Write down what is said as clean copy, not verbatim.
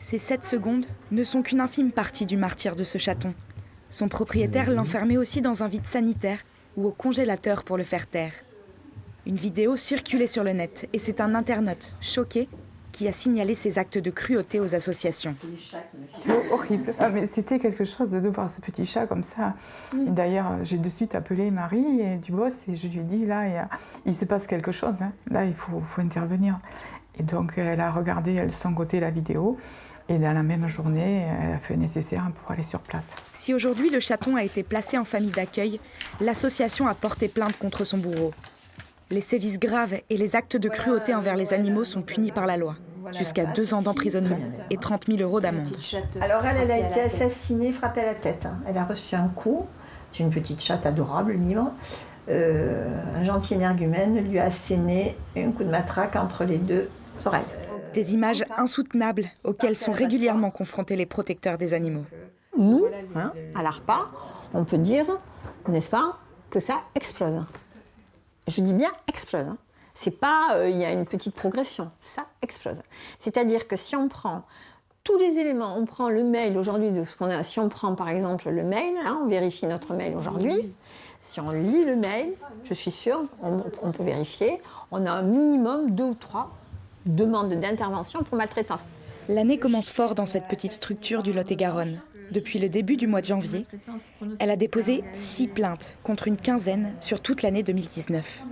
Ces 7 secondes ne sont qu'une infime partie du martyre de ce chaton. Son propriétaire l'enfermait aussi dans un vide sanitaire ou au congélateur pour le faire taire. Une vidéo circulait sur le net et c'est un internaute choqué qui a signalé ces actes de cruauté aux associations. C'est horrible. Ah, mais c'était quelque chose de voir ce petit chat comme ça. Et d'ailleurs, j'ai de suite appelé Marie et Dubos et je lui ai dit, là, il se passe quelque chose. Hein. Là, il faut intervenir. Et donc, elle a regardé de son côté la vidéo et dans la même journée, elle a fait le nécessaire pour aller sur place. Si aujourd'hui le chaton a été placé en famille d'accueil, l'association a porté plainte contre son bourreau. Les sévices graves et les actes de cruauté envers les animaux sont punis par la loi. Jusqu'à 2 ans d'emprisonnement et 30 000 € d'amende. Alors elle a été assassinée, frappée à la tête. Elle a reçu un coup. C'est une petite chatte adorable, libre. Un gentil énergumène lui a asséné un coup de matraque entre les 2 oreilles. Des images insoutenables auxquelles sont régulièrement confrontés les protecteurs des animaux. Nous, à l'ARPA, on peut dire, n'est-ce pas, que ça explose. Je dis bien explose. C'est pas, il y a une petite progression, ça explose. C'est-à-dire que si on prend tous les éléments, on prend le mail aujourd'hui de ce qu'on a, si on prend par exemple le mail, on vérifie notre mail aujourd'hui, si on lit le mail, je suis sûre, on peut vérifier, on a un minimum 2 ou 3 demandes d'intervention pour maltraitance. L'année commence fort dans cette petite structure du Lot-et-Garonne. Depuis le début du mois de janvier, elle a déposé 6 plaintes contre une quinzaine sur toute l'année 2019.